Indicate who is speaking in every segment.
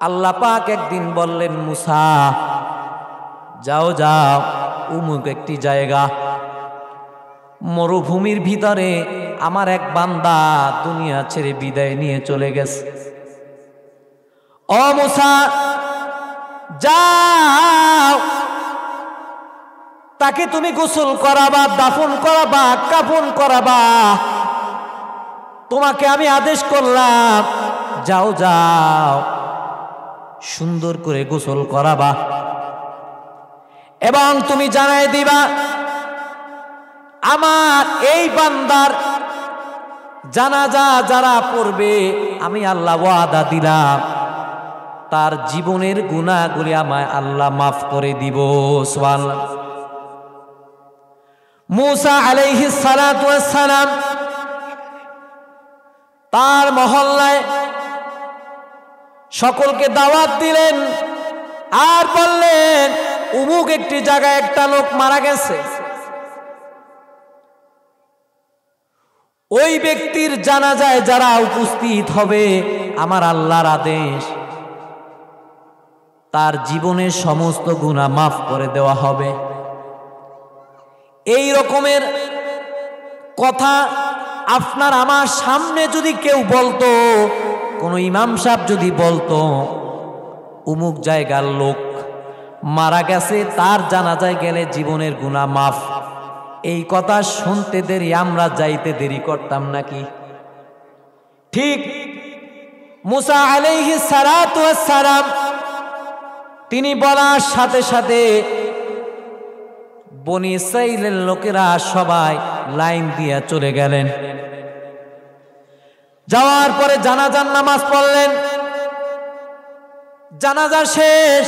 Speaker 1: আল্লাহ পাক একদিন বললেন, মুসা যাও যাও অমুক একটি জায়গা, মরুভূমির ভিতরে আমার এক বান্দা দুনিয়া ছেড়ে বিদায় নিয়ে চলে গেছে। ও মুসা যাও, তাকে তুমি গোসল করাবা, দাফন করাবা, কাফন করাবা। তোমাকে আমি আদেশ করলাম, যাও যাও সুন্দর করে গোসল করাবা এবং তুমি জানাই দিবা আমার এই বান্দার জানাজা যারা পড়বে আমি আল্লাহ ওয়াদা দিলাম তার জীবনের গুনাহগুলি আমায় আল্লাহ মাফ করে দিব। সুবহানাল্লাহ। মুসা আলাইহিস সালাতু ওয়াস সালাম তার মহল্লায় সকলকে দাওয়াত দিলেন আর বললেন, অমুক একটি জায়গায় একটা লোক মারা গেছে, ওই ব্যক্তির জানাজায় যারা উপস্থিত হবে আমার আল্লাহর আদেশ তার জীবনের সমস্ত গুনাহ মাফ করে দেওয়া হবে। এই রকমের কথা আপনার আমার সামনে যদি কেউ বলতো, কোন ইমাম সাহেব যদি বলতো অমুক জায়গার লোক মারা গেছে, তার জানাজায় গেলে জীবনের গুনাহ মাফ, এই কথা শুনতে দেরি আমরা যাইতে দেরি করতাম নাকি? ঠিক মুসা আলাইহিস সালাতু ওয়াস সালাম তিনি বলার সাথে সাথে বনি ইসরাইলের লোকেরা সবাই লাইন দিয়ে চলে গেলেন। যাওয়ার পরে জানাজার নামাজ পড়লেন, জানাজা শেষ।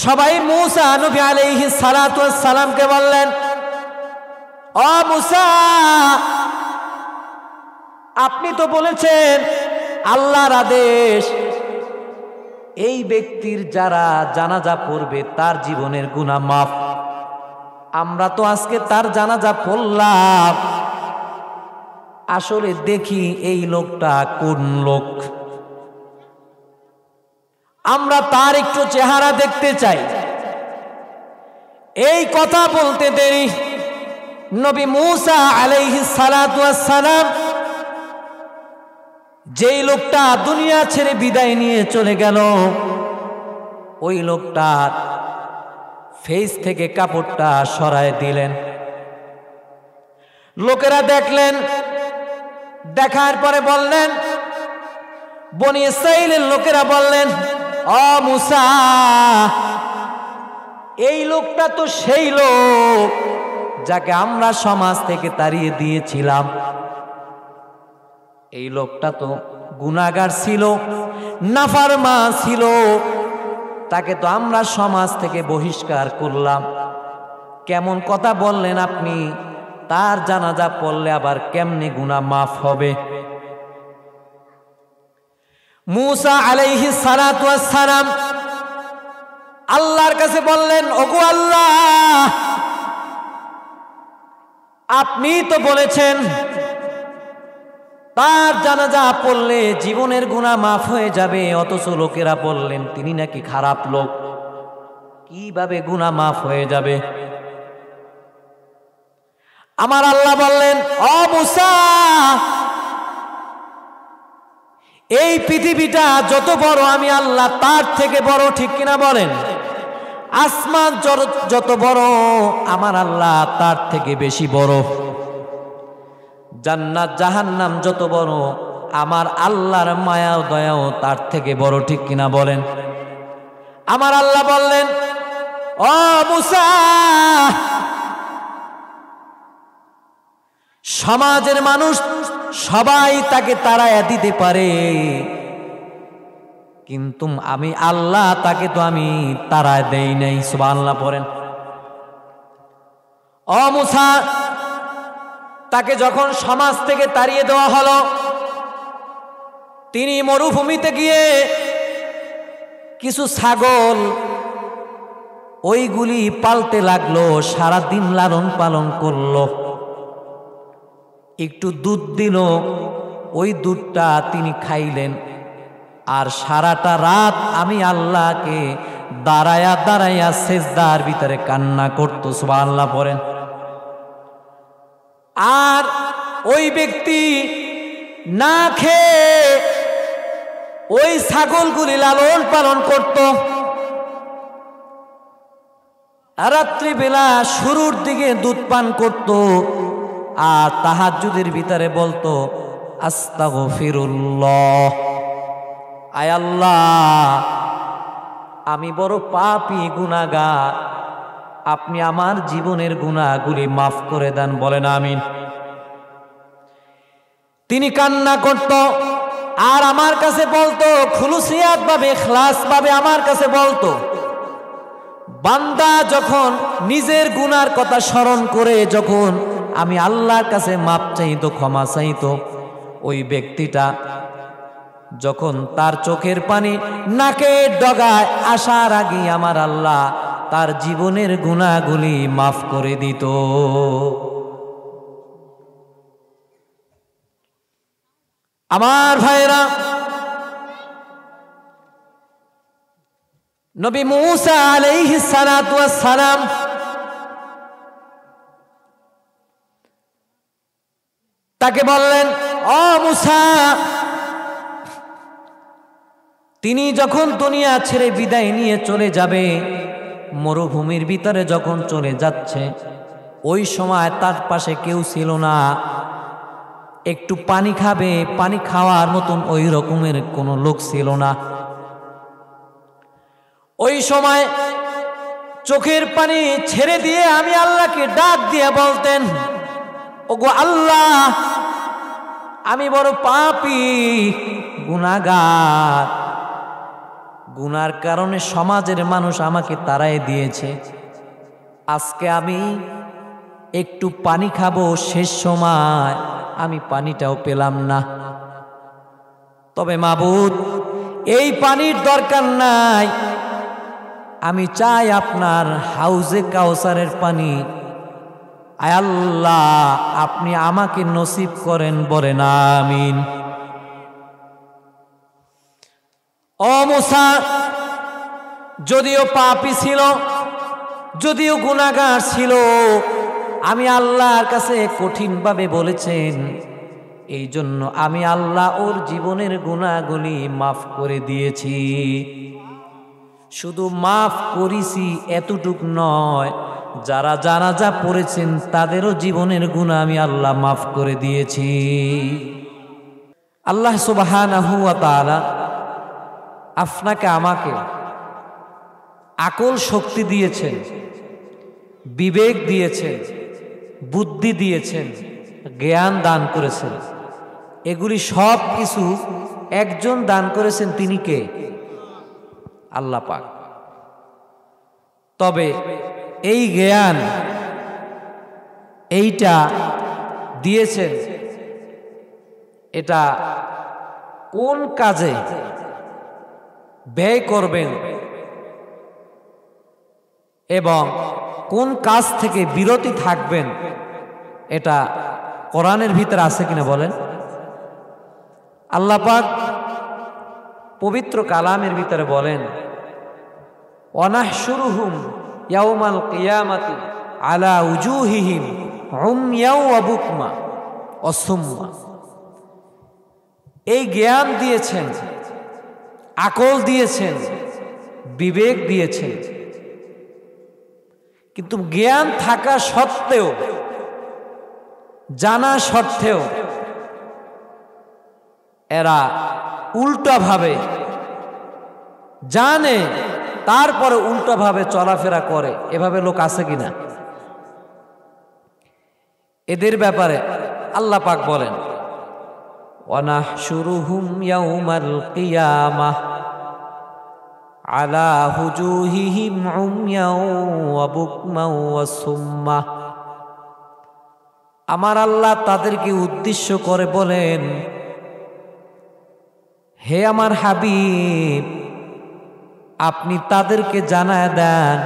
Speaker 1: সবাই মুসা নবী আলাইহিস সালাতু ওয়াস সালামকে বললেন, ও মুসা আপনি তো বলেছেন আল্লাহর আদেশ এই ব্যক্তির যারা জানাজা পড়বে তার জীবনের গুনাহ মাফ, আমরা তো আজকে তার জানাজা পড়লাম, আসলে দেখি এই লোকটা কোন লোক, আমরা তার একটু চেহারা দেখতে চাই। এই কথা বলতে দেরি নবী মুসা আলাইহিস সালাতু ওয়াস সালাম যেই লোকটা দুনিয়া ছেড়ে বিদায় নিয়ে চলে গেল ওই লোকটার ফেস থেকে কাপড়টা সরায় দিলেন। লোকেরা দেখলেন, দেখার পরে বললেন, বনি ইসরাইলের লোকেরা বললেন, ও মুসা এই লোকটা তো সেই লোক যাকে আমরা সমাজ থেকে তাড়িয়ে দিয়েছিলাম, এই লোকটা তো গুনাহগার ছিল, নাফরমান ছিল, তাকে তো আমরা সমাজ থেকে বহিষ্কার করলাম। কেমন কথা বললেন আপনি, তার জানাজা পড়লে আবার কেমনে গুনাহ মাফ হবে? মুসা আলাইহিস সালাতু ওয়াস সালাম আল্লাহর কাছে বললেন, ওগো আল্লাহ আপনি তো বলেছেন তার জানাজা পড়লে জীবনের গুনাহ মাফ হয়ে যাবে, অথচ লোকেরা বললেন তিনি নাকি খারাপ লোক, কিভাবে গুনাহ মাফ হয়ে যাবে? আমার আল্লাহ বললেন, ও মুসা এই পৃথিবীটা যত বড় আমি আল্লাহ তার থেকে বড়, ঠিক কিনা বলেন? আসমান যত বড় আমার আল্লাহ তার থেকে বেশি বড়, জান্নাত জাহান্নাম যত বড় আমার আল্লাহর মায়া ও দয়াও তার থেকে বড়, ঠিক কিনা বলেন? আমার আল্লাহ বললেন, ও মুসা সমাজের মানুষ সবাই তাকে তাড়াইয়া দিতে পারে, কিন্তু আমি আল্লাহ তাকে তো আমি তাড়ায় দেই নাই। সুবহানাল্লাহ পড়েন। ও মুসা তাকে যখন সমাজ থেকে তাড়িয়ে দেওয়া হলো, তিনি মরুভূমিতে গিয়ে কিছু ছাগল ওইগুলি পালতে লাগলো, সারাদিন লালন পালন করলো, একটু দুধ দিল, ওই দুধটা তিনি খাইলেন, আর সারাটা রাত আমি আল্লাহকে দাঁড়ায়া দাঁড়ায়া সেজদার ভিতরে কান্না করত। সুবহানাল্লাহ পড়েন। আর ওই ব্যক্তি না খেয়ে ওই ছাগলগুলি লালন পালন করত। রাত্রিবেলা শুরুর দিকে দুধ পান করত আর তাহাজ্জুদের ভিতরে বলতো আস্তাগফিরুল্লাহ, আয় আল্লাহ আমি বড় পাপী গুনাহগার, আপনি আমার জীবনের গুনাহগুলি মাফ করে দেন, বলেন আমিন। তিনি কান্না করত আর আমার কাছে বলতো, খুলুসিয়াত ভাবে ইখলাস ভাবে আমার কাছে বলতো। বান্দা যখন নিজের গুনার কথা স্মরণ করে যখন আমি আল্লাহর কাছে মাপ চাইতো, ক্ষমা চাইতো, ওই ব্যক্তিটা যখন তার চোখের পানি নাকের ডগায় আসার আগে আমার আল্লাহ তার জীবনের গুনাহগুলি মাফ করে দিত। আমার ভাইরা, নবী মূসা আলাইহিস সালাতু ওয়াস সালাম তাকে বললেন, ও মূসা, তিনি যখন দুনিয়া ছেড়ে বিদায় নিয়ে চলে যাবে, মরুভূমির ভিতরে যখন চলে যাচ্ছে, ওই সময় তার পাশে কেউ ছিল না, একটু পানি খাবে, পানি খাওয়ার মতন ওই রকমের কোনো লোক ছিল না। ওই সময় চোখের পানি ছেড়ে দিয়ে আমি আল্লাহকে ডাক দিয়ে বলতেন, ওগো আল্লাহ, আমি বড় পাপী গুনাহগার, গুনার কারণে সমাজের মানুষ আমাকে তাড়ায় দিয়েছে, আজকে আমি একটু পানি খাবো, শেষ সময় আমি পানিটাও পেলাম না। তবে মাবুদ, এই পানির দরকার নাই, আমি চাই আপনার হাউজে কাউসারের পানি, আয় আল্লাহ আপনি আমাকে নসিব করেন, বলেন আমিন। ও মূসা যদিও পাপী ছিল, যদিও গুনাহগার ছিল, আমি আল্লাহর কাছে কঠিনভাবে বলেছেন, এই জন্য আমি আল্লাহ ওর জীবনের গুনাহগুলি মাফ করে দিয়েছি। শুধু মাফ করেছি এতটুক নয়, যারা জানাজা পড়েছেন তাদেরও জীবনের গুনাহ আমি আল্লাহ মাফ করে দিয়েছি। আল্লাহ সুবহানাহু ওয়া তাআলা আপনাকে আমাকে আকল শক্তি দিয়েছেন, বিবেক দিয়েছেন, বুদ্ধি দিয়েছেন, জ্ঞান দান করেছেন। এগুলি সব কিছু একজন দান করেছেন, তিনি কে? আল্লাহ পাক। তবে এই জ্ঞান এইটা দিয়েছেন, এটা কোন কাজে ব্যয় করবেন এবং কোন কাজ থেকে বিরতি থাকবেন, এটা কোরআনের ভিতরে আছে কিনা বলেন? আল্লাহ পাক পবিত্র কালামের ভিতরে বলেন, ওয়ানাহশুরুহুম ইয়াউমাল কিয়ামাতি আলা উজুহিহিম উময়াও ওয়া বুকমা ওয়া সুম্মা। এই জ্ঞান দিয়েছেন, আকল দিয়েছেন, বিবেক দিয়েছেন, কিন্তু জ্ঞান থাকা সত্ত্বেও, জানা সত্ত্বেও এরা উল্টাভাবে জানে, তারপরে উল্টাভাবে চলাফেরা করে। এভাবে লোক আছে কিনা? এদের ব্যাপারে আল্লাহ পাক বলেন, ওয়ানাহশুরুহুম ইয়াউমাল কিয়ামাহ আলা হুজুহিহিম উময়াও ওয়া বুকমাও ওয়া সুম্মা। আমার আল্লাহ তাদেরকে উদ্দেশ্য করে বলেন, হে আমার হাবিব, আপনি তাদেরকে জানায় দেন,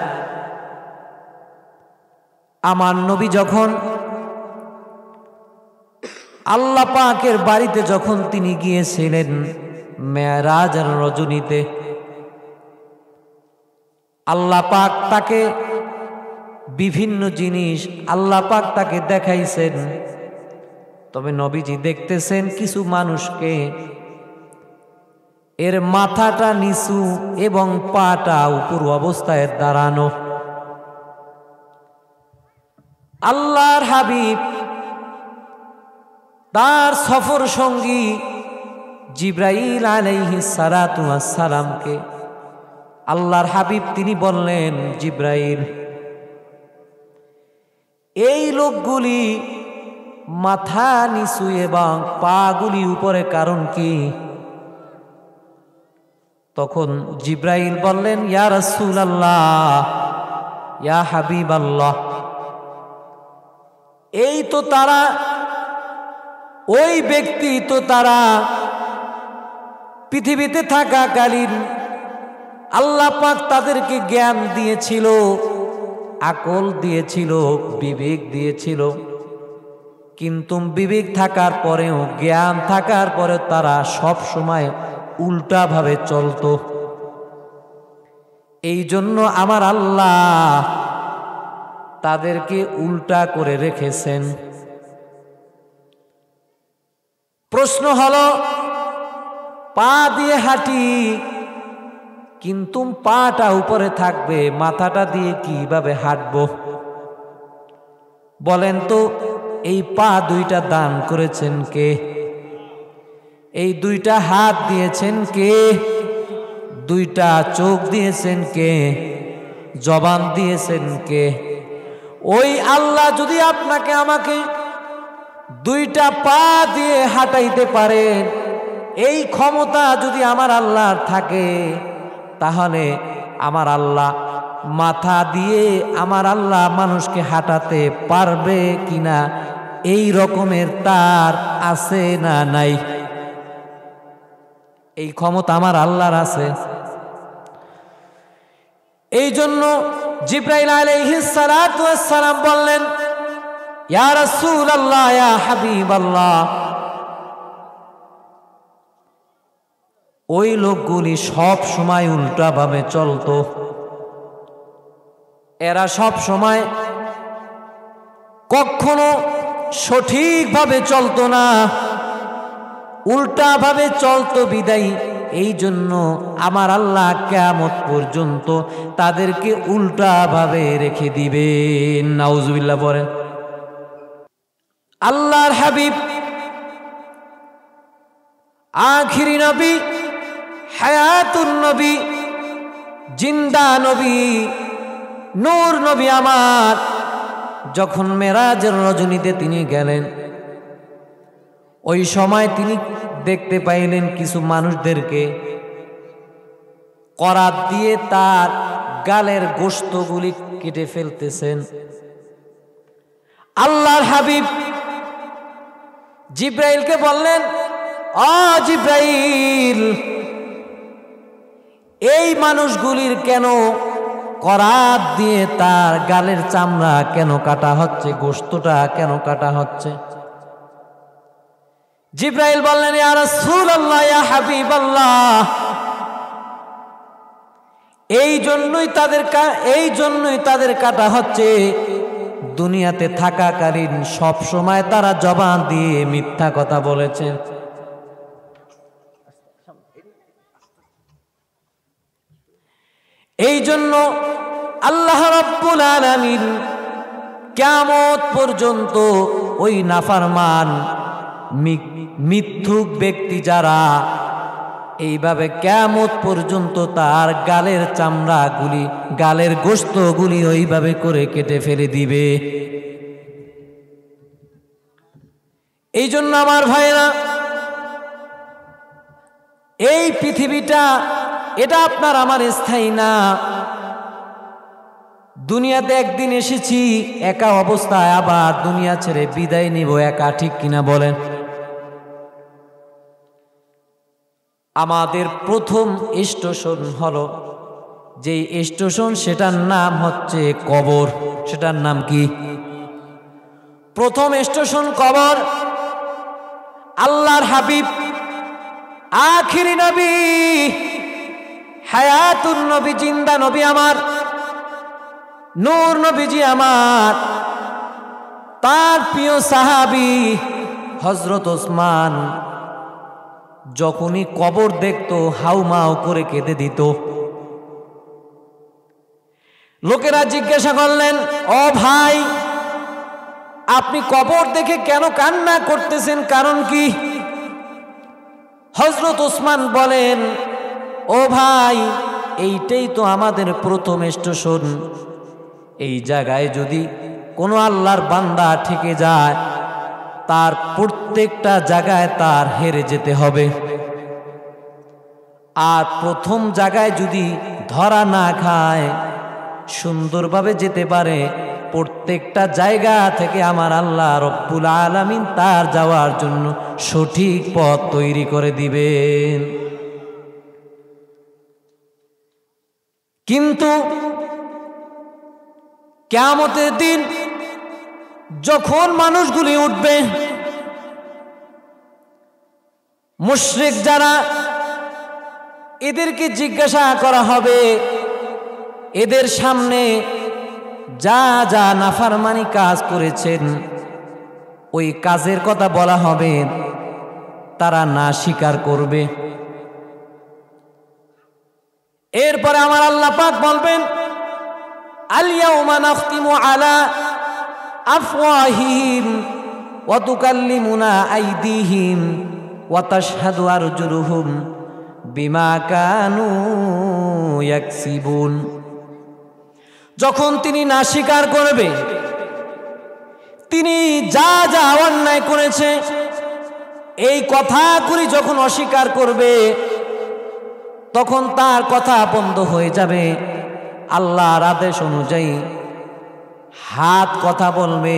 Speaker 1: আমার নবী যখন আল্লাহ পাকের বাড়িতে যখন তিনি গিয়েছিলেন, মেরাজের রজনীতে আল্লাহ পাক তাকে বিভিন্ন জিনিস আল্লাহ পাক তাকে দেখাইছেন। তবে নবীজি দেখতেছেন কিছু মানুষকে এর মাথাটা নিচু এবং পাটা উপর অবস্থায় দাঁড়ানো। আল্লাহর হাবিব তার সফর সঙ্গী জিব্রাইল আলাইহিস সালাতু ওয়াস সালামকে আল্লাহর হাবিব তিনি বললেন, জিব্রাইল, এই লোকগুলি মাথা নিচু এবং পাগুলি উপরে কারণ কি? তখন জিব্রাইল বললেন, ইয়া রাসূলুল্লাহ, ইয়া হাবিবাল্লাহ, এই তো তারা, ওই ব্যক্তি তো তারা পৃথিবীতে থাকাকালীন আল্লাহ পাক তাদেরকে জ্ঞান দিয়েছিল, আকল দিয়েছিল, বিবেক দিয়েছিল, কিন্তু বিবেক থাকার পরেও, জ্ঞান থাকার পরেও তারা সব সময় উল্টাভাবে চলতো। এই জন্য আমার আল্লাহ তাদেরকে উল্টা করে রেখেছেন। প্রশ্ন হলো, পা দিয়ে হাঁটি কিন্তু পাটা উপরে থাকবে, মাথাটা দিয়ে কিভাবে হাঁটবো? বলেন তো, এই পা দুইটা দান করেছেন কে? এই দুইটা হাত দিয়েছেন কে? দুইটা চোখ দিয়েছেন কে? জবান দিয়েছেন কে? ওই আল্লাহ যদি আপনাকে আমাকে দুইটা পা দিয়ে হাঁটাইতে পারেন, এই ক্ষমতা যদি আমার আল্লাহর থাকে, তাহলে আমার আল্লাহ মাথা দিয়ে আমার আল্লাহ মানুষকে হাঁটাতে পারবে কিনা, এই রকমের তার আছে না নাই? এই ক্ষমতা আমার আল্লাহর আছে। এই জন্য জিব্রাইল আলাইহিস সালাতু ওয়াস সালাম বললেন, ইয়া রাসূলুল্লাহ, ইয়া হাবিবাল্লাহ, ওই লোকগুলি সব সময় উল্টাভাবে চলতো। এরা সব সময় কখনো সঠিকভাবে চলতো না, উল্টাভাবে চলতো বিদায়ী। এই জন্য আমার আল্লাহ কিয়ামত পর্যন্ত তাদেরকে উল্টাভাবে রেখে দিবেন। নাউজুবিল্লাহ বলেন। আল্লাহর হাবিব, আখিরি নবী, হায়াতুন নবী, জিন্দা নবী, নূর নবী আমার, যখন মেরাজের রজনীতে তিনি গেলেন, ওই সময় তিনি দেখতে পাইলেন কিছু মানুষদেরকে করাত দিয়ে তার গালের গোশতগুলি কেটে ফেলতেছেন। আল্লাহর হাবিব জিব্রাইলকে বললেন, ও জিব্রাইল, এই মানুষগুলির কেন করাত দিয়ে তার গালের চামড়া কেন কাটা হচ্ছে, গোশতটা কেন কাটা হচ্ছে? জিব্রাইল বললেন, ইয়া রাসূলুল্লাহ, ইয়া হাবিবাল্লাহ, এই জন্যই তাদের কাটা হচ্ছে, দুনিয়াতে থাকাকালীন সব সময় তারা জবান দিয়ে মিথ্যা কথা বলেছেন। এই জন্য আল্লাহ রাব্বুল আলামিন কিয়ামত পর্যন্ত ওই নাফরমান মিথ্যুক ব্যক্তি যারা এইভাবে কিয়ামত পর্যন্ত তার গালের চামড়াগুলি, গালের গোশতগুলি ওইভাবে করে কেটে ফেলে দিবে। এই জন্য আমার ভাইরা, এই পৃথিবীটা এটা আপনার আমার স্থায়ী না। দুনিয়াতে একদিন এসেছি একা অবস্থায়, আবার দুনিয়া ছেড়ে বিদায় নিব একা, ঠিক কিনা বলেন? আমাদের প্রথম স্টেশন হলো, যে স্টেশন সেটার নাম হচ্ছে কবর। সেটার নাম কি? প্রথম স্টেশন কবর। আল্লাহর হাবিব আখিরি নবী, হায়াতুন নবী, জিন্দা নবী আমার, নূর নবীজি আমার, তার প্রিয় সাহাবী হযরত ওসমান যখনই কবর দেখতো হাউমাউ করে কেঁদে দিত। লোকেরা জিজ্ঞাসা করলেন, ও ভাই, আপনি কবর দেখে কেন কান্না করতেছেন, কারণ কি? হযরত ওসমান বলেন, ও ভাই, এইটাই তো আমাদের প্রথম স্টেশন। এই জায়গায় যদি কোনো আল্লাহর বান্দা থেকে যায়, তার প্রত্যেকটা জায়গায় তার হেরে যেতে হবে। আর প্রথম জায়গায় যদি ধরা না খায়, সুন্দরভাবে যেতে পারে, প্রত্যেকটা জায়গা থেকে আমার আল্লাহ রব্বুল আলামিন তার যাওয়ার জন্য সঠিক পথ তৈরি করে দিবেন। কিন্তু কিয়ামতের দিন যখন মানুষগুলি উঠবে, মুশরিক যারা, এদেরকে জিজ্ঞাসা করা হবে, এদের সামনে যা যা নাফরমানি কাজ করেছেন ওই কাজের কথা বলা হবে, তারা না স্বীকার করবে। এরপরে আমার আল্লাহ পাক বলবেন, আল ইয়াউমা নাখতিমু আলা আফওয়াহিহিম ওয়া তুকাল্লিমুনা আইদিহিম ওয়া তাশহাদু আরজুলুহুম বিমা কানু ইয়াকসিবুন। যখন তিনি না স্বীকার করবে, তিনি যা যা অন্যায় করেছে এই কথাগুলি যখন অস্বীকার করবে, তখন তার কথা বন্ধ হয়ে যাবে। আল্লাহর আদেশ অনুযায়ী হাত কথা বলবে,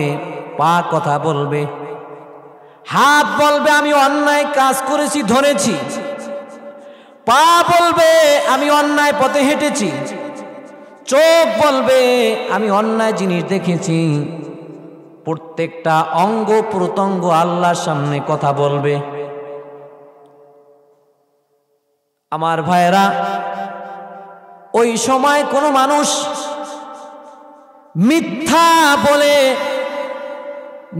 Speaker 1: পা কথা বলবে। হাত বলবে আমি অন্যায় কাজ করেছি, ধরেছি। পা বলবে আমি অন্যায় পথে হেঁটেছি। চোখ বলবে আমি অন্যায় জিনিস দেখেছি। প্রত্যেকটা অঙ্গ প্রত্যঙ্গ আল্লাহর সামনে কথা বলবে। আমার ভাইরা, ওই সময় কোনো মানুষ মিথ্যা বলে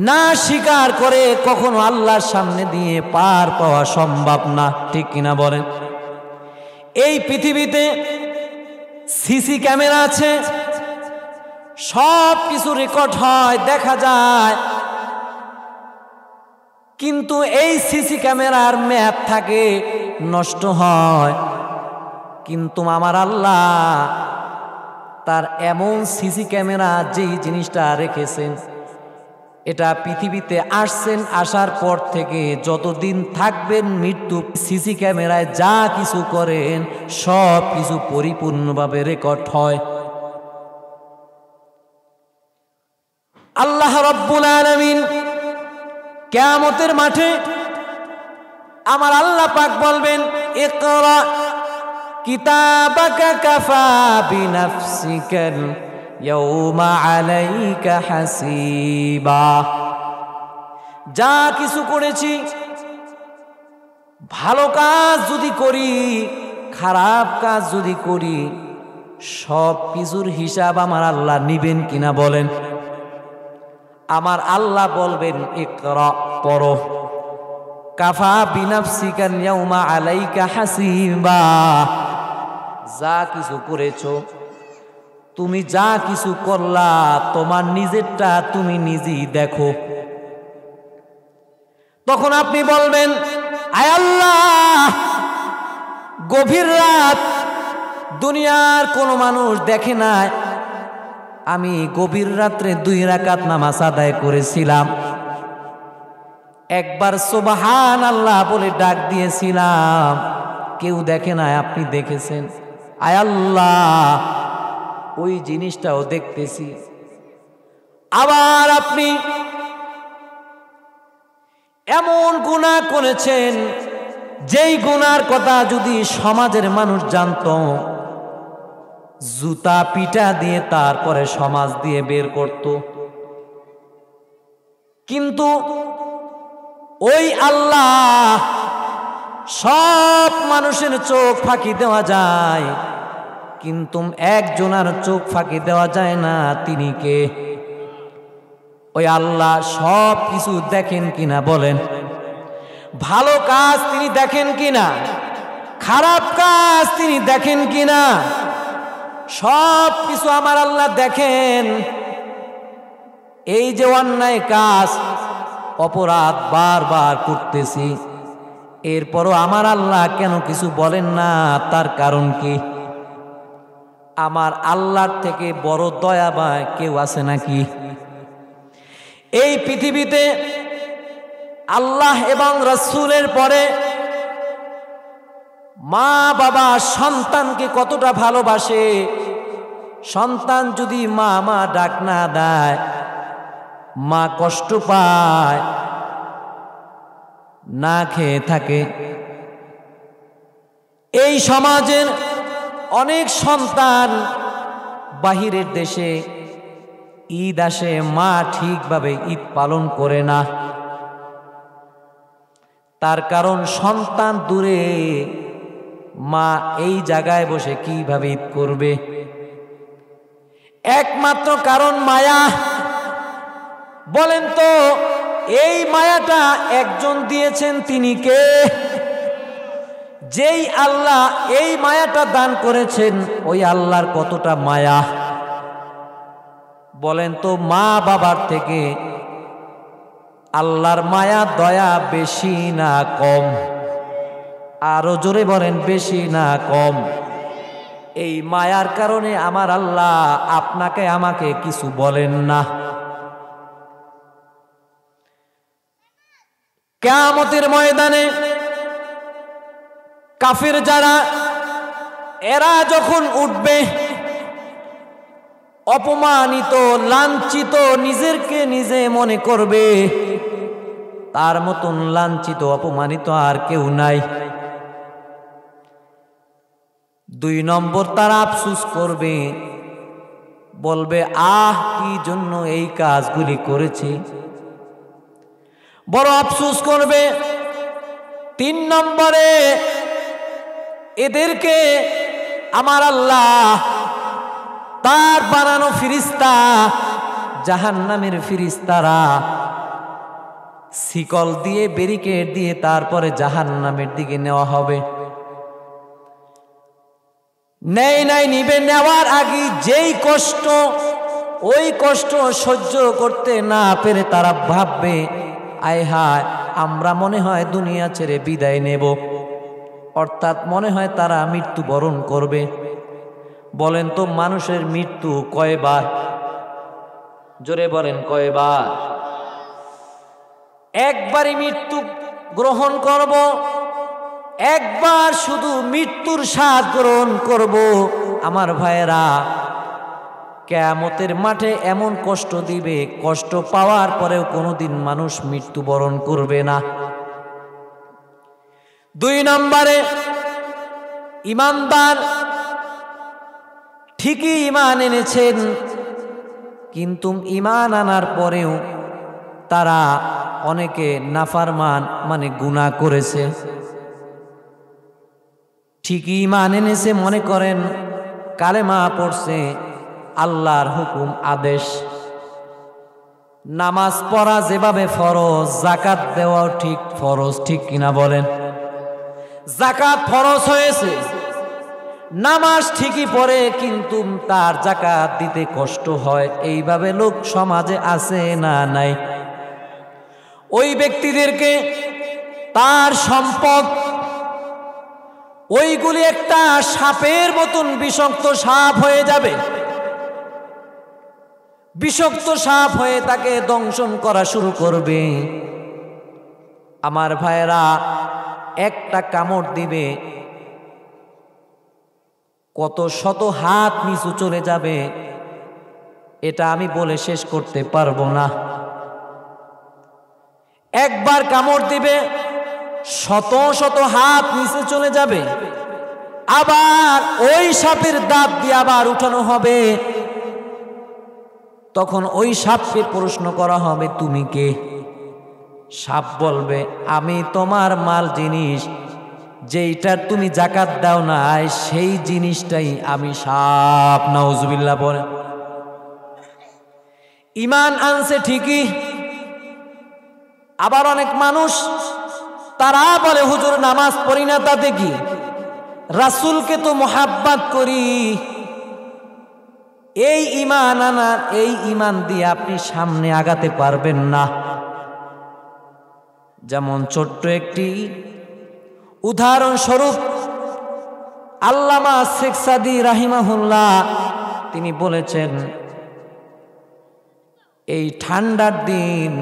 Speaker 1: না স্বীকার করে কখনো আল্লাহর সামনে দিয়ে পার পাওয়া সম্ভব না, ঠিক কিনা বলেন? এই পৃথিবীতে সিসি ক্যামেরা আছে, সব কিছু রেকর্ড হয়, দেখা যায়। কিন্তু এই সিসি ক্যামেরার মেয়াদ থাকে, নষ্ট হয়। কিন্তু আমার আল্লাহ তার এমন সিসি ক্যামেরা যেই জিনিসটা রেখেছেন, এটা পৃথিবীতে আসছেন, আসার পর থেকে যতদিন থাকবেন মৃত্যু, সিসি ক্যামেরায় যা কিছু করেন সব কিছু পরিপূর্ণভাবে রেকর্ড হয়। আল্লাহ রব্বুল আলামিন কিয়ামতের মাঠে আমার আল্লাহ পাক বলবেন, ইকরা কিতাবাকা কাফা বিনাফসিকাল ইয়াউমা আলাইকা হাসিবা। যা কিছু করেছি, ভালো কাজ যদি করি, খারাপ কাজ যদি করি, সব কিছুর হিসাব আমার আল্লাহ নিবেন কিনা বলেন? আমার আল্লাহ বলবেন, ইকরা, পড়ো, কাফা বিনাফসিকা ইয়াউমা আলাইকা হাসিবা। যা কিছু করেছো, তুমি যা কিছু করলা, তোমার নিজেরটা তুমি নিজেই দেখো। তখন আপনি বলবেন, আয় আল্লাহ, গভীর রাত, দুনিয়ার কোনো মানুষ দেখে নাই, আমি গভীর রাত্রে 2 রাকাত নামাজ আদায় করেছিলাম, একবার সুবহানাল্লাহ বলে ডাক দিয়েছিলাম, কেউ দেখে নাই, আপনি দেখেছেন। আয় আল্লাহ, ওই জিনিসটাও দেখতেছি। আবার আপনি এমন গুনাহ করেছেন, যেই গুনার কথা যদি সমাজের মানুষ জানতো, জুতা পিটা দিয়ে তারপরে সমাজ দিয়ে বের করত। কিন্তু ওই আল্লাহ সব মানুষের চোখ ফাঁকি দেওয়া যায়, কিন্তু একজনের চোখ ফাঁকি দেওয়া যায় না। তিনি কে? ওই আল্লাহ সব কিছু দেখেন কিনা বলেন? ভালো কাজ তিনি দেখেন কিনা? খারাপ কাজ তিনি দেখেন কিনা? সব কিছু আমার আল্লাহ দেখেন। এই যে অন্যায় কাজ, অপরাধ বারবার করতেছি, এরপরও আমার আল্লাহ কেন কিছু বলেন না? তার কারণ কি? আমার আল্লাহর থেকে বড় দয়াবান কেউ আছে নাকি? এই পৃথিবীতে আল্লাহ এবং রাসূলের পরে মা বাবা সন্তানকে কতটা ভালোবাসে। সন্তান যদি মা মা ডাক না দেয়, মা কষ্ট পায়, না খেয়ে থাকে। এই সমাজের অনেক সন্তান বাহিরের দেশে ঈদ আসে, মা ঠিকভাবে ঈদ পালন করে না। তার কারণ সন্তান দূরে, মা এই জায়গায় বসে কিভাবে ঈদ করবে? একমাত্র কারণ মায়া। বলেন তো, এই মায়াটা একজন দিয়েছেন, তিনি কে? যেই আল্লাহ এই মায়াটা দান করেছেন, ওই আল্লাহর কতটা মায়া। বলেন তো, মা বাবার থেকে আল্লাহর মায়া দয়া বেশি না কম? আরো জোরে বলেন, বেশি না কম? এই মায়ার কারণে আমার আল্লাহ আপনাকে আমাকে কিছু বলেন না। কিয়ামতের ময়দানে কাফির যারা, এরা যখন উঠবে অপমানিত, লাঞ্ছিত, নিজেকে নিজে মনে করবে তার মতন লাঞ্ছিত অপমানিত আর কেউ নাই। 2 নম্বর তারা আফসোস করবে, বলবে আহ কি জন্য এই কাজগুলি করেছি, বড় আফসোস করবে। 3 নম্বরে এদেরকে আমার আল্লাহ তার বানানো ফিরিস্তা, জাহান্নামের ফিরিস্তারা শিকল দিয়ে, ব্যারিকেড দিয়ে তারপরে জাহান্নামের দিকে নেওয়া হবে। নিবে, নেওয়ার আগে যেই কষ্ট, ওই কষ্ট সহ্য করতে না পেরে তারা ভাববে, আয় হায় আমরা মনে হয় দুনিয়া ছেড়ে বিদায় নেব। অর্থাৎ মনে হয় তারা মৃত্যুবরণ করবে। বলেন তো, মানুষের মৃত্যু কয়বার? জোরে বলেন, কয়বার? একবারই মৃত্যু গ্রহণ করব, একবার শুধু মৃত্যুর স্বাদ গ্রহণ করব। আমার ভাইয়েরা, কিয়ামতের মাঠে এমন কষ্ট দিবে, কষ্ট পাওয়ার পরেও কোনোদিন মানুষ মৃত্যুবরণ করবে না। 2 নম্বরে ইমানদার ঠিকই ঈমান এনেছেন, কিন্তু ঈমান আনার পরেও তারা অনেকে নাফরমান, মানে গুনাহ করেছে। ঠিকই ঈমান এনেছে, মনে করেন কালেমা পড়ছে, আল্লাহর হুকুম আদেশ, নামাজ পড়া যেভাবে ফরজ, যাকাত দেওয়াও ঠিক ফরজ, ঠিক কিনা বলেন? যাকাত ফরজ হয়েছে, নামাজ ঠিকই পড়ে, কিন্তু তার যাকাত দিতে কষ্ট হয়। এইভাবে লোক সমাজে আছে না নাই? ওই ব্যক্তিদেরকে তার সম্পদ, ওইগুলি একটা সাপের মতন বিষাক্ত সাপ হয়ে যাবে। বিষাক্ত সাপ হয়ে তাকে দংশন করা শুরু করবে। আমার ভাইয়েরা, একটা কামড় দিবে, কত শত হাত নিচু চলে যাবে, এটা আমি বলে শেষ করতে পারবো না। একবার কামড় দিবে, শত শত হাত নিচে চলে যাবে। আবার ওই সাপের দাঁত দিয়ে আবার উঠানো হবে। তখন ওই সাপকে প্রশ্ন করা হবে, তুমি কে? সাপ বলবে, আমি তোমার মাল জিনিস যেইটার তুমি জাকাত দাও না সেই জিনিসটাই আমি সাপ। নাউজুবিল্লাহ বলে। ঈমান আনছে ঠিকই, আবার অনেক মানুষ তারা বলে হুজুর নামাজ পড়ি না তাতে কি, রাসূলকে তো মোহাব্বত করি। এই ঈমান আনার, এই ঈমান দিয়ে আপনি সামনে আগাতে পারবেন না। যেমন ছোট্ট একটি উদাহরণস্বরূপ আল্লামা শেখ সাদী রাহিমাহুল্লাহ তিনি বলেছেন, এই ঠান্ডার দিন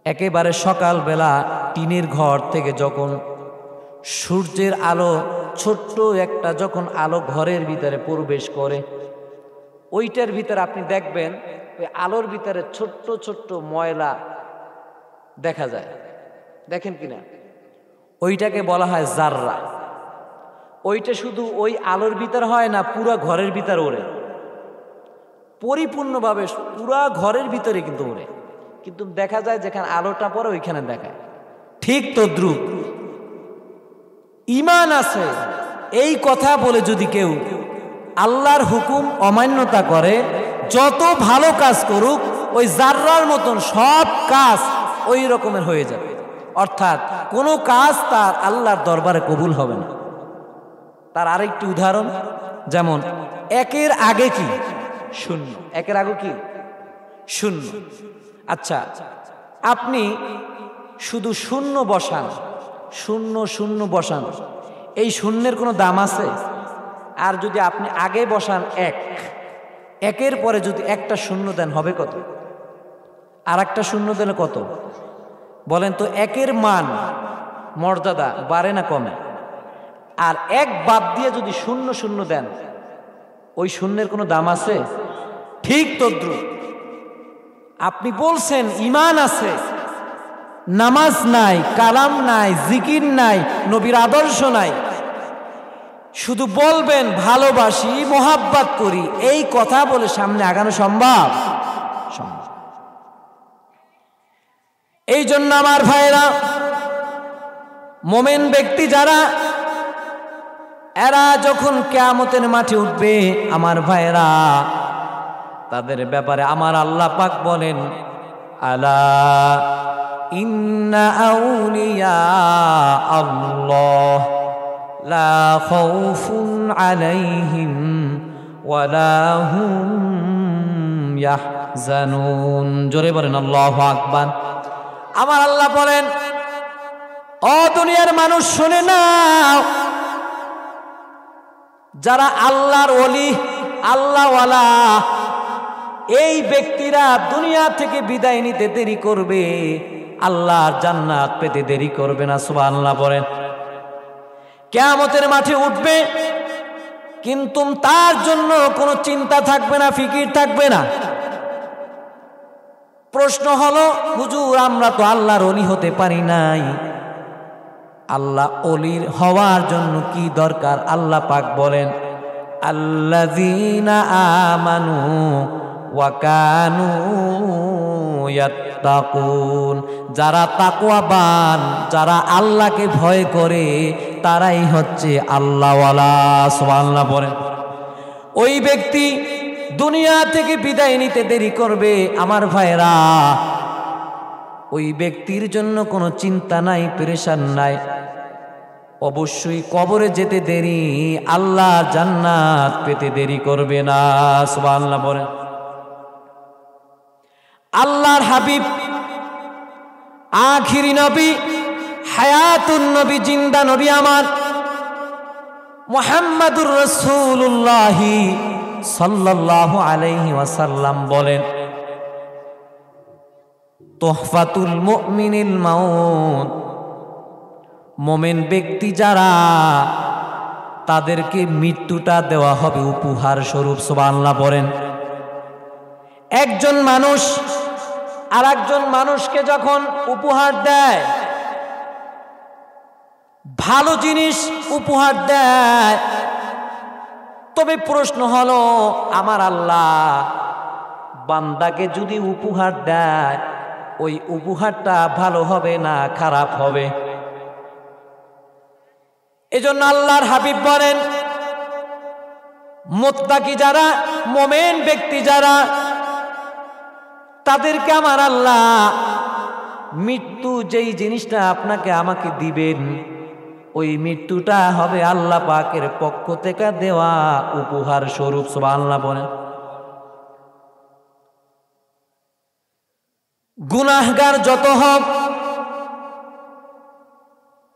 Speaker 1: একেবারে সকালবেলা টিনের ঘর থেকে যখন সূর্যের আলো, ছোট্ট একটা যখন আলো ঘরের ভিতরে প্রবেশ করে, ওইটার ভিতরে আপনি দেখবেন ওই আলোর ভিতরে ছোট্ট ছোট্ট ময়লা দেখা যায়, দেখেন কিনা? ওইটাকে বলা হয় জাররা। ওইটা শুধু ওই আলোর ভিতর হয় না, পুরো ঘরের ভিতরে ওড়ে, পরিপূর্ণভাবে পুরা ঘরের ভিতরে কিন্তু ওড়ে, কিন্তু দেখা যায় যেখানে আলোটা পড়ে ওইখানে দেখায়। ঠিক তদ্রুপ ঈমান আছে এই কথা বলে যদি কেউ আল্লাহর হুকুম অমান্যতা করে, যত ভালো কাজ করুক ওই জাররার মতন সব কাজ ওই রকমের হয়ে যাবে, অর্থাৎ কোনো কাজ তার আল্লাহর দরবারে কবুল হবে না। তার আরেকটি উদাহরণ, যেমন একের আগে কি শূন্য, একের আগে কি শূন্য। আচ্ছা, আপনি শুধু শূন্য বসান, শূন্য শূন্য বসান, এই শূন্যের কোনো দাম আছে? আর যদি আপনি আগে বসান এক, একের পরে যদি একটা শূন্য দেন হবে কত? আর একটা শূন্য দিলে কত? বলেন তো, একের মান মর্যাদা বাড়ে না কমে? আর এক বাদ দিয়ে যদি শূন্য শূন্য দেন, ওই শূন্যের কোনো দাম আছে? ঠিক তদ্রুপ আপনি বলছেন ঈমান আছে, নামাজ নাই, কালাম নাই, জিকির নাই, নবীর আদর্শ নাই, শুধু বলবেন ভালোবাসি, মোহাব্বত করি, এই কথা বলে সামনে আগানো সম্ভব? সম্ভব। এই জন্য আমার ভাইরা, মোমেন ব্যক্তি যারা, এরা যখন কিয়ামতের মাঠে উঠবে আমার ভাইরা, তাদের ব্যাপারে আমার আল্লাহ পাক বলেন, আলা ইন্না আউলিয়া আল্লাহ লা খাউফুন আলাইহিম ওয়ালা হুম ইয়াহজানুন। জোরে বলেন আল্লাহু আকবার। আমার আল্লাহ বলেন, ও দুনিয়ার মানুষ শুনে নাও, যারা আল্লাহর ওলি, আল্লাহওয়ালা, এই ব্যক্তিরা দুনিয়া থেকে বিদায় নিতে দেরি করবে, আল্লাহর জান্নাত পেতে দেরি করবে না। সুবহানাল্লাহ বলেন। কিয়ামতের মাঠে উঠবে, কিন্তু তার জন্য কোনো চিন্তা থাকবে না, ফিকির থাকবে না। প্রশ্ন হলো, হুজুর আমরা তো আল্লাহর ওলি হতে পারি নাই, আল্লাহ ওলির হওয়ার জন্য কি দরকার? আল্লাহ পাক বলেন, আল্লাযীনা আমানু ওয়া কানু ইয়াত্তাকুন। যারা তাকওয়াবান, যারা আল্লাহকে ভয় করে, তারাই হচ্ছে আল্লাহওয়ালা। সুবহানাল্লাহ বলেন। ওই ব্যক্তি দুনিয়া থেকে বিদায় নিতে দেরি করবে আমার ভাইরা, ওই ব্যক্তির জন্য কোনো চিন্তা নাই, পেরেশান নাই, অবশ্যই কবরে যেতে দেরি, আল্লাহর জান্নাত পেতে দেরি করবে না। সুবহানাল্লাহ বলেন। আল্লাহর হাবিব, আখিরি নবী, হায়াতুন নবী, জিন্দা নবী আমার মুহাম্মাদুর রাসূলুল্লাহ সাল্লাল্লাহু আলাইহি ওয়াসাল্লাম বলেন, তুহফাতুল মুমিনিল মাউত। মোমেন ব্যক্তি যারা, তাদেরকে মৃত্যুটা দেওয়া হবে উপহার স্বরূপ। সুবহানাল্লাহ বলেন। একজন মানুষ আর একজন মানুষকে যখন উপহার দেয়, ভালো জিনিস উপহার দেয়, তবে প্রশ্ন হলো আমার আল্লাহ বান্দাকে যদি উপহার দেয়, ওই উপহারটা ভালো হবে না খারাপ হবে? এজন্য আল্লাহর হাবিব বলেন, মুত্তাকি যারা, মোমেন ব্যক্তি যারা, তাদেরকে আমার আল্লাহ মৃত্যু যেই জিনিসটা আপনাকে আমাকে দিবেন, ওই মৃত্যুটা হবে আল্লাহ পাকের পক্ষ থেকে দেওয়া উপহার স্বরূপ। সুবহানাল্লাহ বলেন। গুনাহগার যত হোক,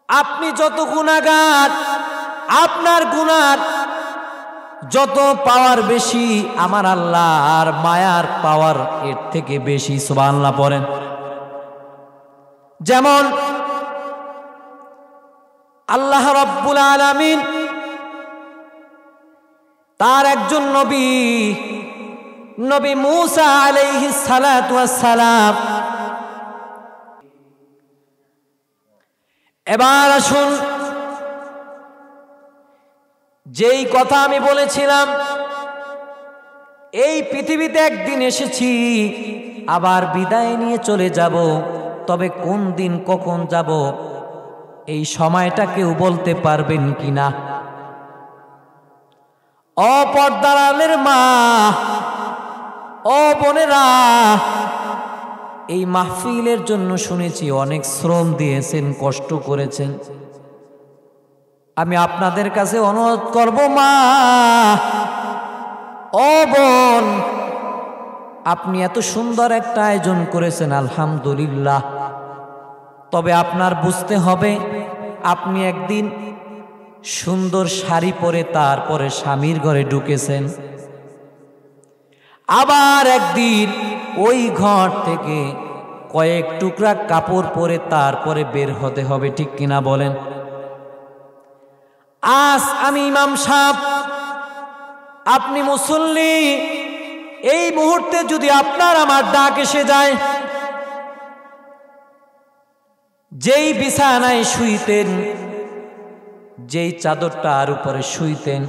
Speaker 1: আপনি যত গুনাহগার, আপনার গুনার যত পাওয়ার বেশি, আমার আল্লাহর মায়ার পাওয়ার এর থেকে বেশি। সুবহানাল্লাহ বলেন। যেমন আল্লাহ রাব্বুল আলামিন তার একজন নবী মূসা আলাইহিস সালাতু ওয়াস সালাম। এবার আসুন, যেই কথা আমি বলেছিলাম, এই পৃথিবীতে একদিন এসেছি, আবার বিদায় নিয়ে চলে যাব, তবে কোন দিন কখন যাব এই সময়টা কেউ বলতে পারবেন কিনা? ও পর্দার আলের মা, ও বোনেরা, এই মাহফিলের জন্য শুনেছি অনেক শ্রম দিয়েছেন, কষ্ট করেছেন। আমি আপনাদের কাছে অনুরোধ করব, মা ও বোন, আপনি এত সুন্দর একটা আয়োজন করেছেন, আলহামদুলিল্লাহ। তবে আপনার বুঝতে হবে, আপনি একদিন সুন্দর শাড়ি পরে তারপরে স্বামীর ঘরে ঢুকেছেন, আবার একদিন ওই ঘর থেকে কয়েক টুকরা কাপড় পরে তারপরে বের হতে হবে, ঠিক কিনা বলেন? আজ আমি ইমাম সাহেব, আপনি মুসল্লি, এই মুহূর্তে যদি আপনার আমার ডাক এসে যায়, যেই বিছানায় শুইতেন, যেই চাদরটার উপরে শুইতেন,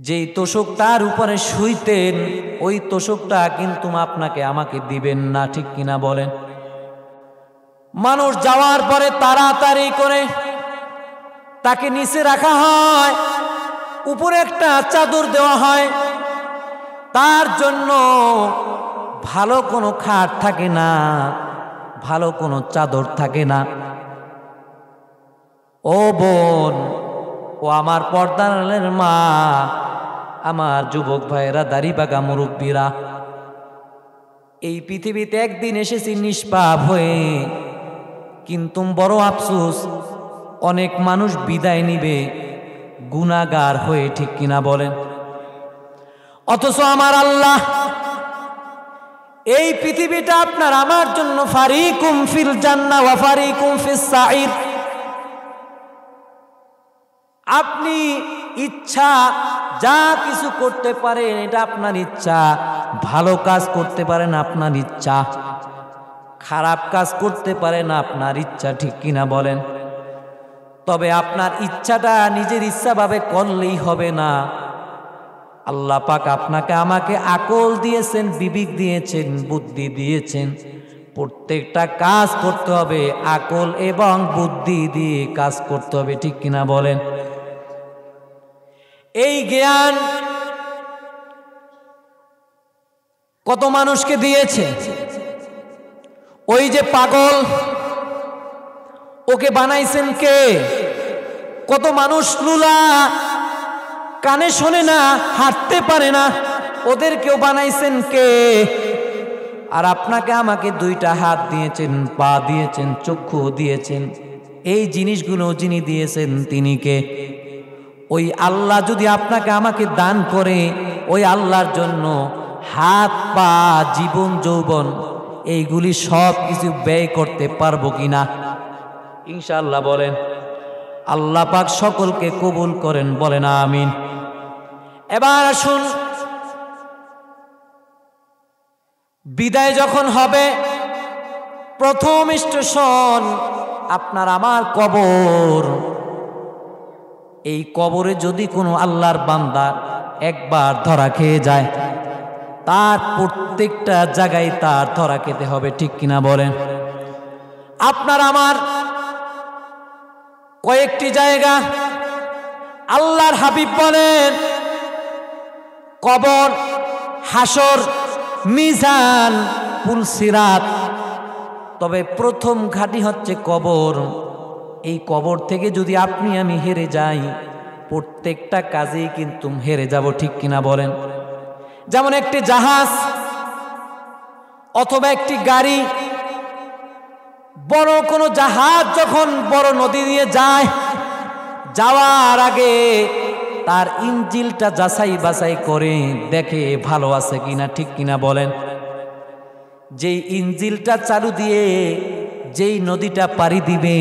Speaker 1: যেই তোষকটার উপরে শুইতেন, ওই তোষকটা কিন্তু আপনাকে আমাকে দিবেন না, ঠিক কিনা বলেন? মানুষ যাওয়ার পরে তাড়াতাড়ি করে তাকে নিচে রাখা হয়, উপরে একটা চাদর দেওয়া হয়, তার জন্য ভালো কোনো খাট থাকে না, ভালো কোনো চাদর থাকে না। ও বোন, ও আমার পর্দার মা, আমার যুবক ভাইয়েরা, দাড়িপাকা মুরব্বীরা, এই পৃথিবীতে একদিন এসেছি নিষ্পাপ হয়ে, কিন্তু বড় আফসোস, অনেক মানুষ বিদায় নিবে গুনাহগার হয়ে, ঠিক কিনা বলেন? অথচ আমার আল্লাহ এই পৃথিবীটা আপনার আমার জন্য ফারিকুম ফিল জান্নাহ ওয়া ফারিকুম ফিস সাঈর। আপনি ইচ্ছা যা কিছু করতে পারেন, এটা আপনার ইচ্ছা। ভালো কাজ করতে পারেন, আপনার ইচ্ছা। খারাপ কাজ করতে পারেন, আপনার ইচ্ছা, ঠিক কিনা বলেন? তবে আপনার ইচ্ছাটা নিজের ইচ্ছাভাবে করলেই হবে না। আল্লাহ পাক আপনাকে আমাকে আকল দিয়েছেন, বিবেক দিয়েছেন, বুদ্ধি দিয়েছেন। প্রত্যেকটা কাজ করতে হবে আকল এবং বুদ্ধি দিয়ে কাজ করতে হবে, ঠিক কিনা বলেন? এই জ্ঞান কত মানুষকে দিয়েছে? ওই যে পাগল, ওকে বানাইছেন কে? কত মানুষ লুলা, কানে শোনে না, হাঁটতে পারে না, ওদেরকেও বানাইছেন কে? আর আপনাকে আমাকে দুইটা হাত দিয়েছেন, পা দিয়েছেন, চক্ষু দিয়েছেন। এই জিনিসগুলো যিনি দিয়েছেন তিনি কে? ওই আল্লাহ যদি আপনাকে আমাকে দান করে, ওই আল্লাহর জন্য হাত, পা, জীবন, যৌবন এইগুলি সব কিছু ব্যয় করতে পারবো কিনা? ইনশাআল্লাহ বলেন। আল্লাহ পাক সকলকে কবুল করেন, বলেন আমিন। এবার আসুন, বিদায় যখন হবে, প্রথম স্টেশন আপনার আমার কবর। এই কবরে যদি কোনো আল্লাহর বান্দা একবার ধরা খেয়ে যায়, তার প্রত্যেকটা জায়গায় তার ধরা খেতে হবে, ঠিক কিনা বলেন? আপনার আমার কয়েকটি জায়গা আল্লাহর হাবিব বলেন কবর, হাসর, মিজান, পুলসিরাত। তবে প্রথম ঘাঁটি হচ্ছে কবর। এই কবর থেকে যদি আপনি আমি হেরে যাই, প্রত্যেকটা কাজেই কিন্তু হেরে যাব, ঠিক কিনা বলেন? যেমন একটি জাহাজ অথবা একটি গাড়ি, বড় কোনো জাহাজ যখন বড় নদী দিয়ে যায়, যাওয়ার আগে তার ইঞ্জিনটা যাচাই বাছাই করে দেখে ভালো আছে কিনা, ঠিক কিনা বলেন? যেই ইঞ্জিনটা চালু দিয়ে যেই নদীটা পাড়ি দিবে,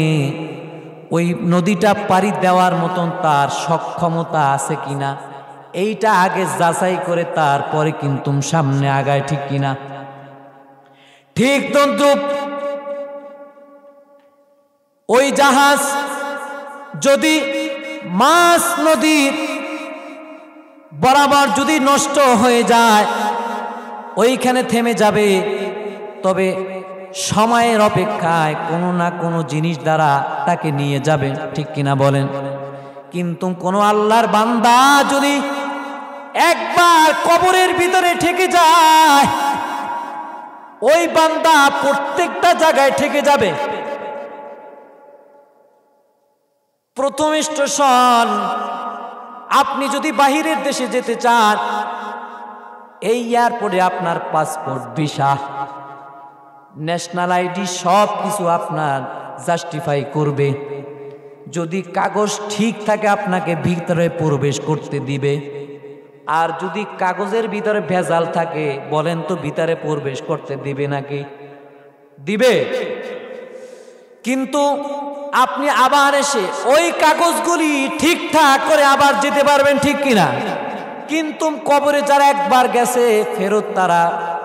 Speaker 1: ওই নদীটা পাড়ি দেওয়ার মতন তার সক্ষমতা আছে কিনা, এইটা আগে যাচাই করে তারপরে কিন্তু সামনে আগায়, ঠিক কিনা? ঠিক তদ্রুপ ওই জাহাজ যদি মাছ নদীর বরাবর যদি নষ্ট হয়ে যায়, ওইখানে থেমে যাবে। তবে সময়ের অপেক্ষায় কোনো না কোনো জিনিস দ্বারা তাকে নিয়ে যাবে, ঠিক কিনা বলেন? কিন্তু কোনো আল্লাহর বান্দা যদি একবার কবরের ভিতরে ঠেকে যায়, ওই বান্দা প্রত্যেকটা জায়গায় ঠেকে যাবে। প্রথম স্টেশন, আপনি যদি বাহিরের দেশে যেতে চান, এই এয়ারপোর্টে আপনার পাসপোর্ট, ভিসা, ন্যাশনাল আইডি সব কিছু আপনার জাস্টিফাই করবে। যদি কাগজ ঠিক থাকে আপনাকে ভিতরে প্রবেশ করতে দিবে, আর যদি কাগজের ভিতরে ভেজাল থাকে, বলেন তো ভিতরে প্রবেশ করতে দিবে নাকি? দিবে। কিন্তু আপনি আবার এসে ওই কাগজগুলি ঠিকঠাক করে আবার যেতে পারবেন, ঠিক কিনা? কিন্তু কবরে যারা একবার গেছে ফেরত তারা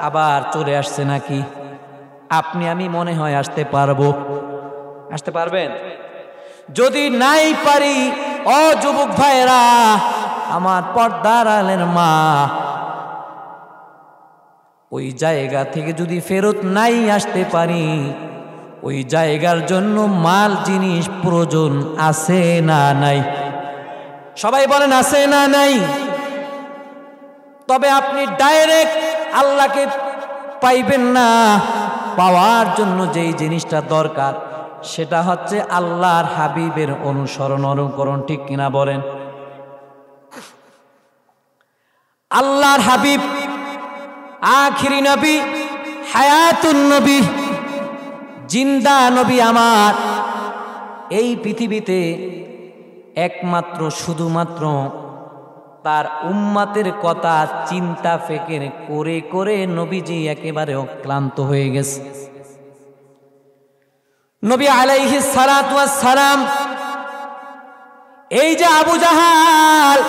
Speaker 1: আবার চলে আসছে নাকি? আপনি আমি মনে হয় আসতে পারবো? আসতে পারবেন? যদি নাই পারি, ও যুবক ভাইরা, আমার পর্দার আলের মা, ওই জায়গা থেকে যদি ফেরত নাই আসতে পারি, ওই জায়গার জন্য মাল জিনিস প্রয়োজন আছে না নাই? সবাই বলেন আছে না নাই? তবে আপনি ডাইরেক্ট আল্লাহকে পাইবেন না। পাওয়ার জন্য যেই জিনিসটা দরকার সেটা হচ্ছে আল্লাহর হাবিবের অনুসরণ, অনুকরণ, ঠিক কিনা বলেন? আল্লাহর হাবিব আখিরি নবী, হায়াতুন নবী, জিন্দা নবী আমার, এই পৃথিবীতে একমাত্র শুধুমাত্র তার উম্মতের কথা চিন্তা ফিকির করে করে নবীজি একেবারে অক্লান্ত হয়ে গেছে। নবী আলাইহিস সালাতু ওয়াস সালাম, এই যে আবু জাহাল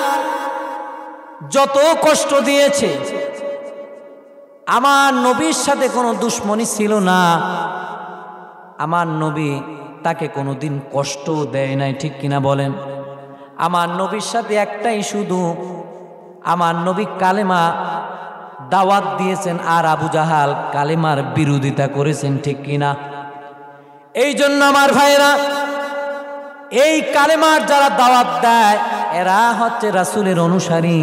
Speaker 1: যত কষ্ট দিয়েছে, আমার নবীর সাথে কোনো দুশ্মনী ছিল না। আমার নবী তাকে কোনোদিন কষ্ট দেয় নাই, ঠিক কিনা বলেন? আমার নবীর সাথে একটাই শুধু, আমার নবী কালেমা দাওয়াত দিয়েছেন, আর আবু জাহাল কালেমার বিরোধিতা করেছেন, ঠিক কিনা? এই জন্য আমার ভাইরা, এই কালেমার যারা দাওয়াত দেয় এরা হচ্ছে রাসূলের অনুসারী,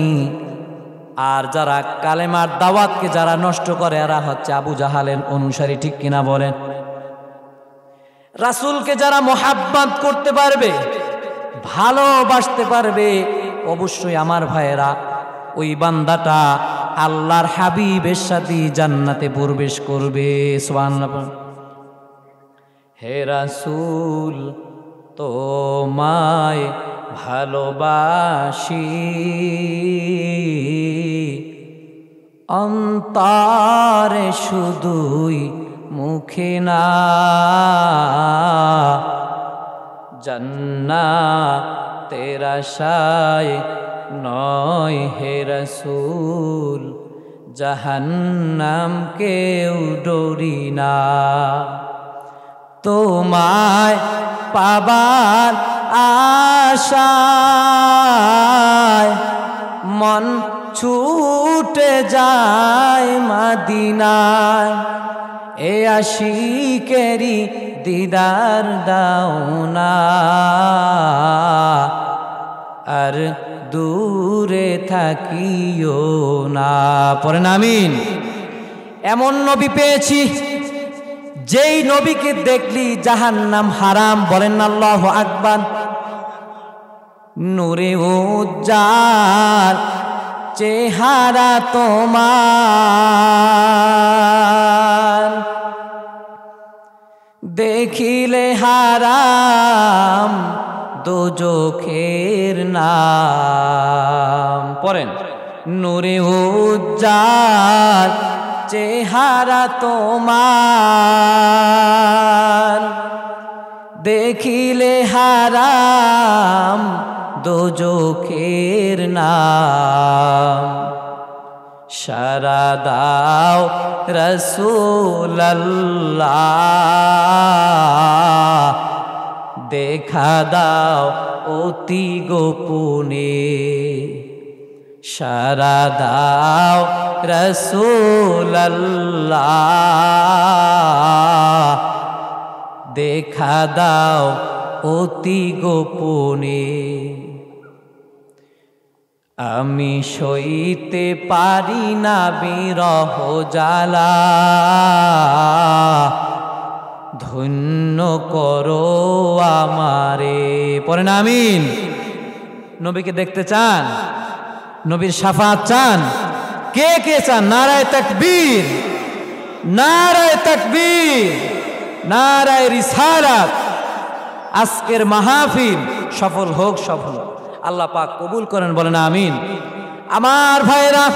Speaker 1: আর যারা কালেমার দাওয়াতকে যারা নষ্ট করে এরা হচ্ছে আবু জাহালের অনুসারী, ঠিক কিনা বলেন? রাসূলকে যারা মোহাব্বত করতে পারবে, ভালোবাসতে পারবে, অবশ্যই আমার ভাইয়েরা ওই বান্দাটা আল্লাহর হাবিবের সাথে জান্নাতে প্রবেশ করবে। সুবহানাল্লাহ। হে রাসূল, তোমায় ভালোবাসি, অন্তরে শুধুই মুখে না, জান্নাতের আশায় নয় হে রাসূল, জাহান্নাম কেউ ডরি না। তোমায় পাবার আশায় মন ছুটে যায় মদিনায়, এ আশিকেরি দিদার দাও না, আর দূরে থাকিও না। পড়েন আমিন। এমন নবী পেয়েছি যেই নবীকে দেখলি জাহান্নাম হারাম। বলেন আল্লাহু আকবার। নূরে উজ্জাল চেহারা তোমার, দেখিলে হারাম দোজখের নাম। পড়েন নূরে উজ্জাল চেহারা তোমার, দেখিলে হারাম দোজখের নাম। সারা দাও রাসূলুল্লাহ, দেখা দাও অতি গোপনে। সারা দাও রাসূলুল্লাহ, দেখা দাও অতি গোপনে। আমি সইতে পারি না বিরহ জ্বালা, ধন্য করো আমারে। পড়েন আমিন। নবীকে দেখতে চান? নবীর শাফাত চান? কে কে চান? নারায়ে তাকবীর, নারায়ে তাকবীর, নারায়ে রিসালাত। আজকের মাহফিল সফল হোক, সফল আল্লাহ পাক কবুল করেন। বলেন আমিন। আমার ভাইরা,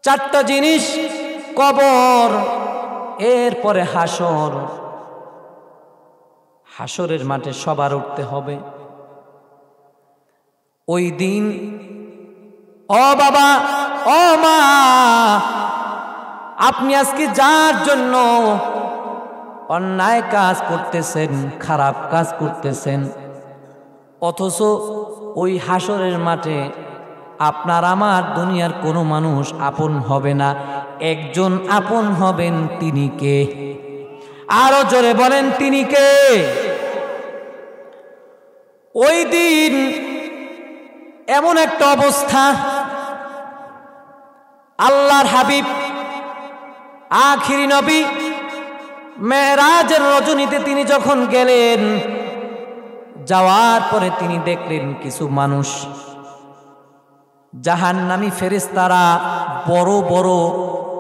Speaker 1: চারটা জিনিস, কবর, এরপরে হাসর। হাসরের মাঠে সবার উঠতে হবে ওই দিন। ও বাবা, ও মা, আপনি আজকে যার জন্য অন্যায় কাজ করতেছেন, খারাপ কাজ করতেছেন, অথচ ওই হাসরের মাঠে আপনার আমার দুনিয়ার কোনো মানুষ আপন হবে না। একজন আপন হবেন, তিনি কে? আরো জোরে বলেন, তিনি কে? ওই দিন এমন একটা অবস্থা, আল্লাহর হাবিব আখিরি নবী মেরাজের রজনীতে তিনি যখন গেলেন, যাওয়ার পরে তিনি দেখলেন কিছু মানুষ জাহান্নামী ফেরেশতারা বড় বড়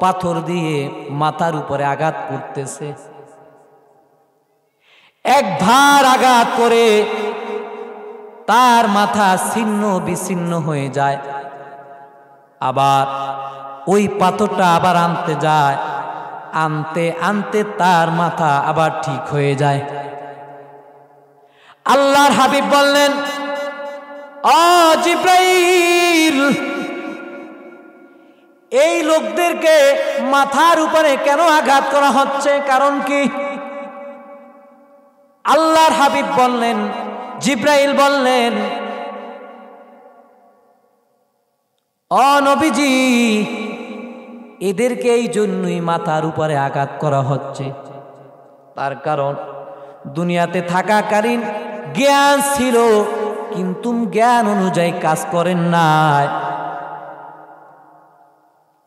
Speaker 1: পাথর দিয়ে মাথার উপরে আঘাত করতেছে। একবার আঘাত করে তার মাথা ছিন্ন বিচ্ছিন্ন হয়ে যায়, আবার ওই পাথরটা আবার আনতে যায়, আনতে আনতে তার মাথা আবার ঠিক হয়ে যায়। আল্লাহর হাবিব বললেন, ও জিব্রাইল, এই লোকদেরকে মাথার উপরে কেন আঘাত করা হচ্ছে? কারণ কি? আল্লাহর হাবিব বললেন, জিব্রাইল বললেন, ও নবীজি, এদেরকে এই জন্যই মাথার উপরে আঘাত করা হচ্ছে। তার কারণ দুনিয়াতে থাকাকালীন জ্ঞান ছিল, কিন্তু জ্ঞান অনুযায়ী কাজ করেন নাই।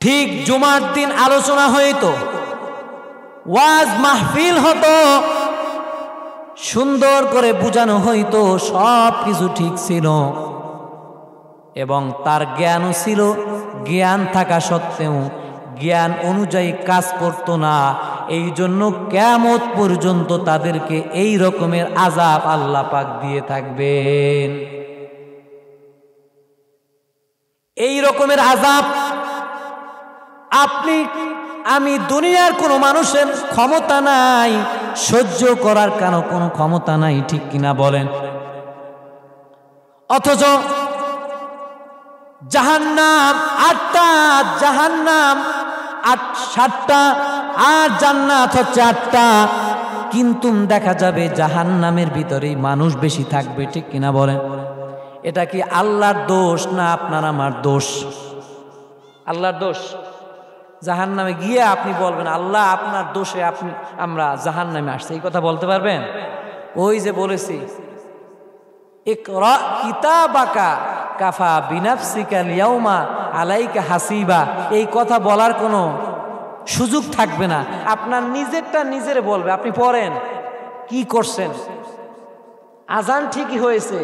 Speaker 1: ঠিক জুমার দিন আলোচনা হইতো, ওয়াজ মাহফিল হতো, সুন্দর করে বুঝানো হইতো, সব কিছু ঠিক ছিল এবং তার জ্ঞানও ছিল। জ্ঞান থাকা সত্ত্বেও জ্ঞান অনুযায়ী কাজ করত না। এই জন্য কিয়ামত পর্যন্ত তাদেরকে এই রকমের আযাব আল্লাহ পাক দিয়ে থাকবেন। এই রকমের আযাব আপনি আমি দুনিয়ার কোনো মানুষের ক্ষমতা নাই, সহ্য করার কোনো ক্ষমতা নাই, ঠিক কিনা বলেন? অথচ জাহান্নাম 8টা, জাহান্নাম 7টা, আর জান্নাত হচ্ছে 8টা, কিন্তু দেখা যাবে জাহান্নামের ভিতরেই মানুষ বেশি থাকবে, ঠিক কিনা বলেন? এটা কি আল্লাহর দোষ না আপনার আমার দোষ? আল্লাহর দোষ। জাহান্নামে গিয়ে আপনি বলবেন আল্লাহ আপনার দোষে আমরা জাহান্নামে আসছি, এই কথা বলতে পারবেন? ওই যে বলেছি ইকরা কিতাবাকা কাফা বিনাফসিকা লিয়াউমা আলাইকা হাসিবা, এই কথা বলার কোনো সুযোগ থাকবে না। আপনার নিজেরটা নিজেরে বলবে। আপনি পড়েন, কি করছেন? আজান ঠিকই হয়েছে,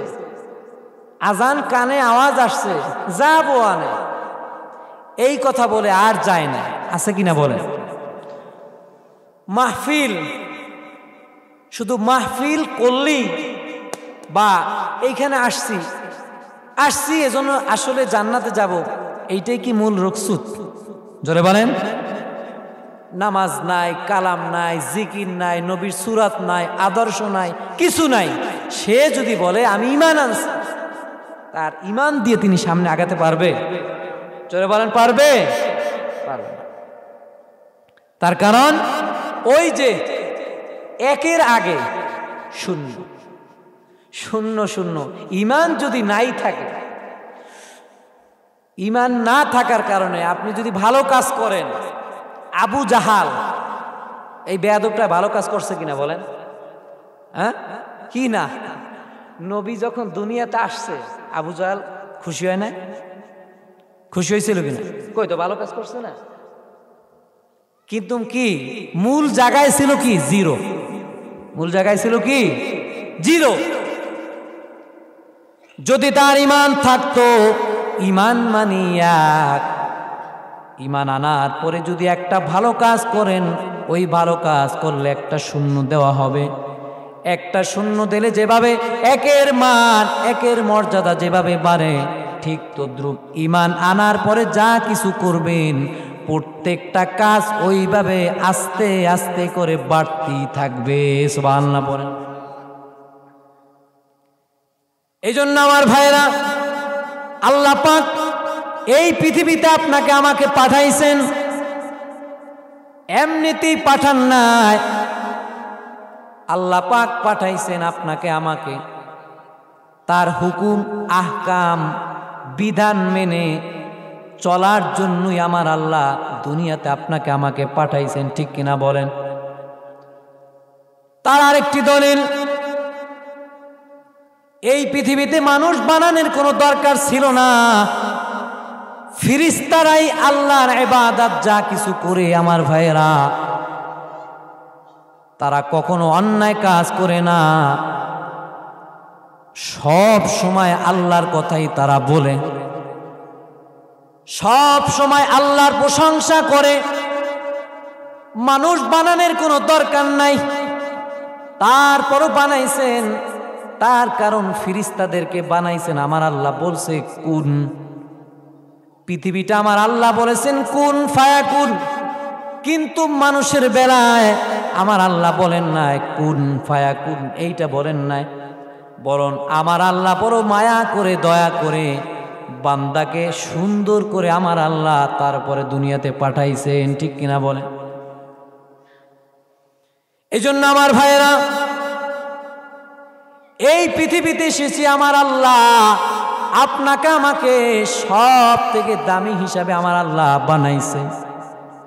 Speaker 1: আজান কানে আওয়াজ আসছে, যাবো আনে, এই কথা বলে আর যায় না, আছে কিনা বলেন? মাহফিল, শুধু মাহফিল করলেই বা এইখানে আসছি এজন্য আসলে জান্নাতে যাব, এইটাই কি মূল রকসুদ? জোরে বলেন। নামাজ নাই, কালাম নাই, জিকির নাই, নবীর সুরাত নাই, আদর্শ নাই, কিছু নাই। সে যদি বলে আমি ঈমান আনছি, তার ঈমান দিয়ে তিনি সামনে আগাতে পারবে? জোরে বলেন, পারবে? পারবে না। তার কারণ ওই যে একের আগে শূন্য, শূন্য শূন্য। ঈমান যদি নাই থাকে, ঈমান না থাকার কারণে আপনি যদি ভালো কাজ করেন, আবু জাহাল এই বেয়াদবটা ভালো কাজ করছে কিনা বলেন? হ্যাঁ, কি না? নবী যখন দুনিয়াতে আসছে আবু জাহাল খুশি হয় না? খুশি হয়েছিল কিনা? কই তো ভালো কাজ করছে না। কিন্তু কি মূল জায়গায় ছিল কি? জিরো। মূল জায়গায় ছিল কি? জিরো। যদি তার ঈমান থাকতো, ঈমান মানি এক, ঈমান আনার পরে যদি একটা ভালো কাজ করেন, ওই ভালো কাজ করলে একটা শূন্য দেওয়া হবে। একটা শূন্য দিলে যেভাবে একের মান, একের মর্যাদা যেভাবে বাড়ে, ঠিক তদ্রূপ ঈমান আনার পরে যা কিছু করবেন প্রত্যেকটা কাজ ওইভাবে আস্তে আস্তে করে বাড়তেই থাকবে। সুবহানাল্লাহ বলেন। এই জন্য আমার ভাইরা, আল্লাহ পাক এই পৃথিবীতে আপনাকে আমাকে পাঠাইছেন, এমনিতেই পাঠান নাই। আল্লাহ পাক পাঠাইছেন আপনাকে আমাকে তার হুকুম আহকাম বিধান মেনে চলার জন্যই আমার আল্লাহ দুনিয়াতে আপনাকে আমাকে পাঠাইছেন, ঠিক কিনা বলেন? তার আরেকটি দলিল, এই পৃথিবীতে মানুষ বানানোর কোনো দরকার ছিল না। ফেরেশতারাই আল্লাহর ইবাদত যা কিছু করে আমার ভাইয়েরা, তারা কখনো অন্যায় কাজ করে না, সব সময় আল্লাহর কথাই তারা বলে, সব সময় আল্লাহর প্রশংসা করে। মানুষ বানানোর কোনো দরকার নাই, তারপরও বানাইছেন। তার কারণ ফেরেশতাদেরকে বানাইছেন আমার আল্লাহ বলছে কুন। পৃথিবীটা আমার আল্লাহ বলেছেন কুন ফায়াকুন, কিন্তু মানুষের বেলায় আমার আল্লাহ বলেন নাই কুন ফায়াকুন, এইটা বলেন নাই। বরং আমার আল্লাহ বড় মায়া করে দয়া করে বান্দাকে সুন্দর করে আমার আল্লাহ তারপরে দুনিয়াতে পাঠাইছেন, ঠিক কিনা বলেন? এই জন্য আমার ভাইয়েরা, এই পৃথিবীতে এসেছি আমার আল্লাহ আপনাকে আমাকে সব থেকে দামি হিসাবে আমার আল্লাহ বানাইছে।